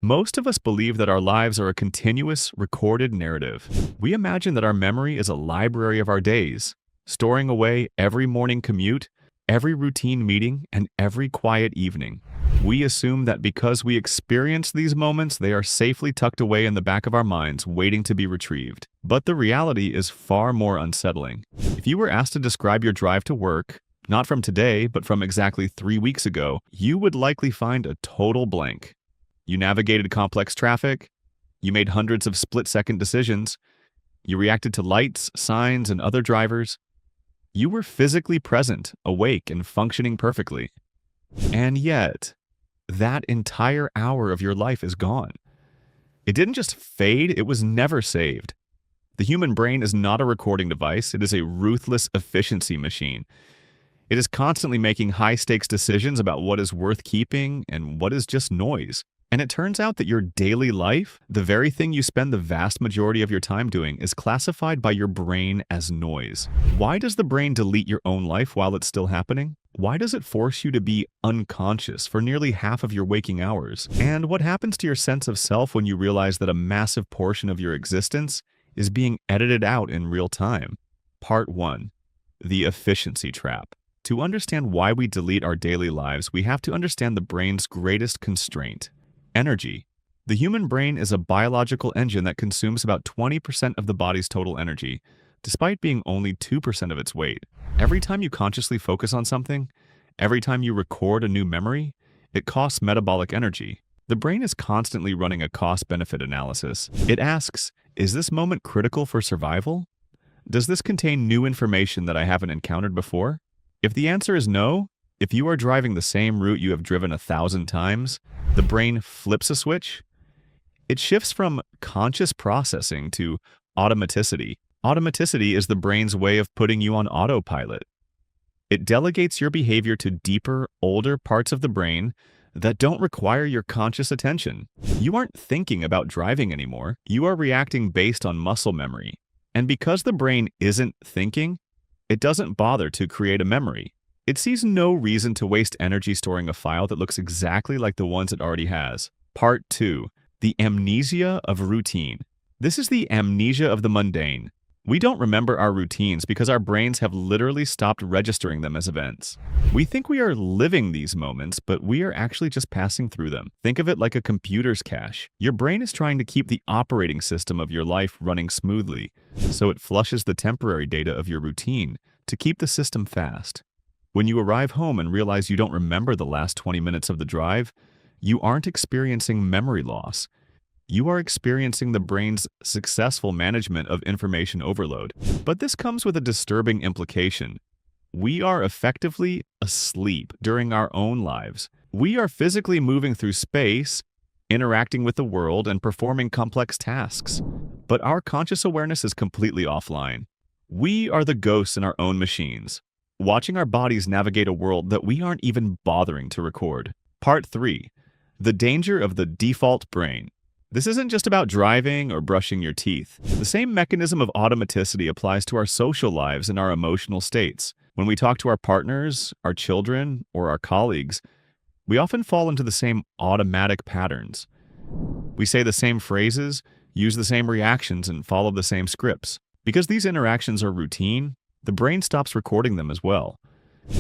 Most of us believe that our lives are a continuous, recorded narrative. We imagine that our memory is a library of our days, storing away every morning commute, every routine meeting, and every quiet evening. We assume that because we experience these moments, they are safely tucked away in the back of our minds, waiting to be retrieved. But the reality is far more unsettling. If you were asked to describe your drive to work, not from today, but from exactly 3 weeks ago, you would likely find a total blank. You navigated complex traffic, you made hundreds of split-second decisions, you reacted to lights, signs, and other drivers. You were physically present, awake, and functioning perfectly. And yet, that entire hour of your life is gone. It didn't just fade, it was never saved. The human brain is not a recording device, it is a ruthless efficiency machine. It is constantly making high-stakes decisions about what is worth keeping and what is just noise. And it turns out that your daily life, the very thing you spend the vast majority of your time doing, is classified by your brain as noise. Why does the brain delete your own life while it's still happening? Why does it force you to be unconscious for nearly half of your waking hours? And what happens to your sense of self when you realize that a massive portion of your existence is being edited out in real time? Part 1. The efficiency trap. To understand why we delete our daily lives, we have to understand the brain's greatest constraint: energy. The human brain is a biological engine that consumes about 20% of the body's total energy, despite being only 2% of its weight. Every time you consciously focus on something, every time you record a new memory, it costs metabolic energy. The brain is constantly running a cost-benefit analysis. It asks, is this moment critical for survival? Does this contain new information that I haven't encountered before? If the answer is no, if you are driving the same route you have driven 1,000 times, the brain flips a switch. It shifts from conscious processing to automaticity. Automaticity is the brain's way of putting you on autopilot. It delegates your behavior to deeper, older parts of the brain that don't require your conscious attention. You aren't thinking about driving anymore. You are reacting based on muscle memory. And because the brain isn't thinking, it doesn't bother to create a memory. It sees no reason to waste energy storing a file that looks exactly like the ones it already has. Part 2. The amnesia of routine. This is the amnesia of the mundane. We don't remember our routines because our brains have literally stopped registering them as events. We think we are living these moments, but we are actually just passing through them. Think of it like a computer's cache. Your brain is trying to keep the operating system of your life running smoothly, so it flushes the temporary data of your routine to keep the system fast. When you arrive home and realize you don't remember the last 20 minutes of the drive, you aren't experiencing memory loss. You are experiencing the brain's successful management of information overload. But this comes with a disturbing implication. We are effectively asleep during our own lives. We are physically moving through space, interacting with the world, and performing complex tasks. But our conscious awareness is completely offline. We are the ghosts in our own machines, watching our bodies navigate a world that we aren't even bothering to record. Part 3. The danger of the default brain. This isn't just about driving or brushing your teeth. The same mechanism of automaticity applies to our social lives and our emotional states. When we talk to our partners, our children, or our colleagues, we often fall into the same automatic patterns. We say the same phrases, use the same reactions, and follow the same scripts. Because these interactions are routine, the brain stops recording them as well.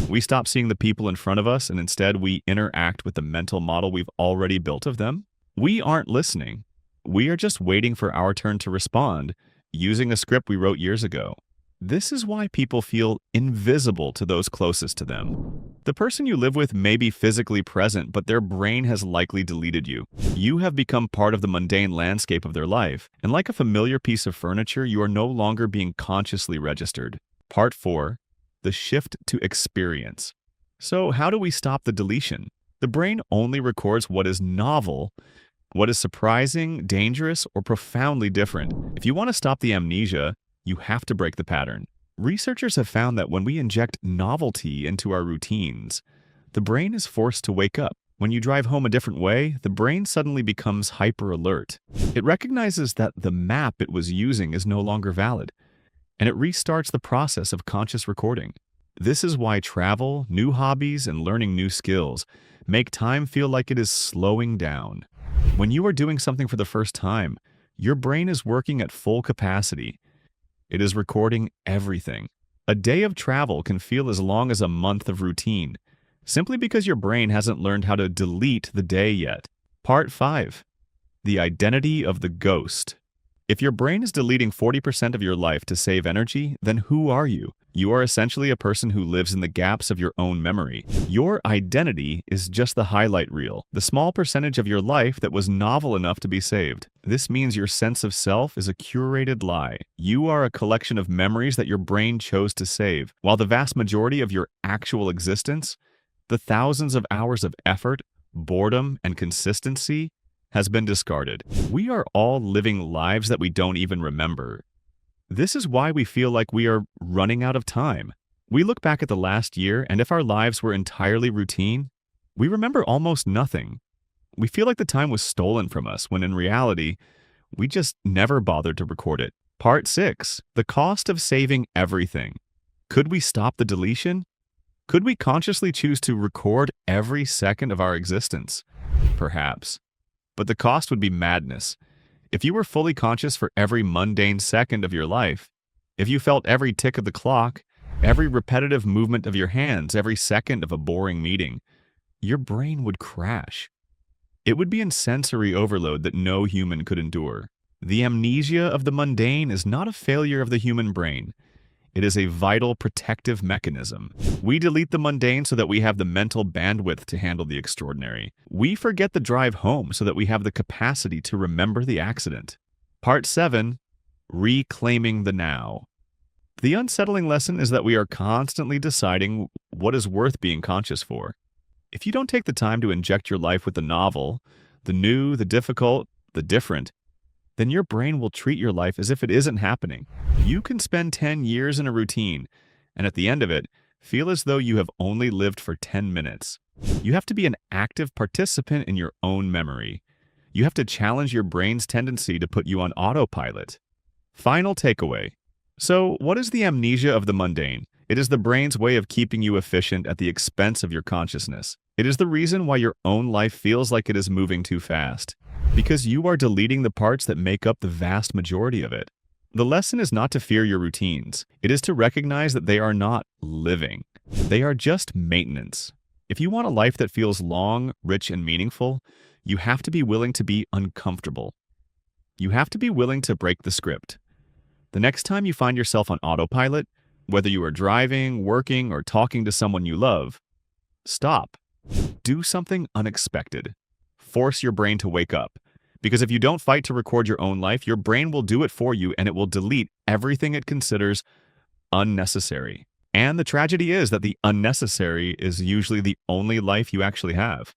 We stop seeing the people in front of us, and instead we interact with the mental model we've already built of them. We aren't listening. We are just waiting for our turn to respond, using a script we wrote years ago. This is why people feel invisible to those closest to them. The person you live with may be physically present, but their brain has likely deleted you. You have become part of the mundane landscape of their life, and like a familiar piece of furniture, you are no longer being consciously registered. Part 4. The shift to experience. So how do we stop the deletion? The brain only records what is novel, what is surprising, dangerous, or profoundly different. If you want to stop the amnesia, you have to break the pattern. Researchers have found that when we inject novelty into our routines, the brain is forced to wake up. When you drive home a different way, the brain suddenly becomes hyper-alert. It recognizes that the map it was using is no longer valid, and it restarts the process of conscious recording. This is why travel, new hobbies, and learning new skills make time feel like it is slowing down. When you are doing something for the first time, your brain is working at full capacity. It is recording everything. A day of travel can feel as long as a month of routine, simply because your brain hasn't learned how to delete the day yet. Part 5. The identity of the ghost. If your brain is deleting 40% of your life to save energy, then who are you? You are essentially a person who lives in the gaps of your own memory. Your identity is just the highlight reel, the small percentage of your life that was novel enough to be saved. This means your sense of self is a curated lie. You are a collection of memories that your brain chose to save, while the vast majority of your actual existence, the thousands of hours of effort, boredom, and consistency, has been discarded. We are all living lives that we don't even remember. This is why we feel like we are running out of time. We look back at the last year, and if our lives were entirely routine, we remember almost nothing. We feel like the time was stolen from us, when in reality, we just never bothered to record it. Part 6. The cost of saving everything. Could we stop the deletion? Could we consciously choose to record every second of our existence? Perhaps. But the cost would be madness. If you were fully conscious for every mundane second of your life, if you felt every tick of the clock, every repetitive movement of your hands, every second of a boring meeting, your brain would crash. It would be in sensory overload that no human could endure. The amnesia of the mundane is not a failure of the human brain. It is a vital protective mechanism. We delete the mundane so that we have the mental bandwidth to handle the extraordinary. We forget the drive home so that we have the capacity to remember the accident. Part 7. Reclaiming the now. The unsettling lesson is that we are constantly deciding what is worth being conscious for. If you don't take the time to inject your life with the novel, the new, the difficult, the different, then your brain will treat your life as if it isn't happening. You can spend 10 years in a routine, and at the end of it, feel as though you have only lived for 10 minutes. You have to be an active participant in your own memory. You have to challenge your brain's tendency to put you on autopilot. Final takeaway. So, what is the amnesia of the mundane? It is the brain's way of keeping you efficient at the expense of your consciousness. It is the reason why your own life feels like it is moving too fast, because you are deleting the parts that make up the vast majority of it. The lesson is not to fear your routines. It is to recognize that they are not living. They are just maintenance. If you want a life that feels long, rich, and meaningful, you have to be willing to be uncomfortable. You have to be willing to break the script. The next time you find yourself on autopilot, whether you are driving, working, or talking to someone you love, stop. Do something unexpected. Force your brain to wake up. Because if you don't fight to record your own life, your brain will do it for you, and it will delete everything it considers unnecessary. And the tragedy is that the unnecessary is usually the only life you actually have.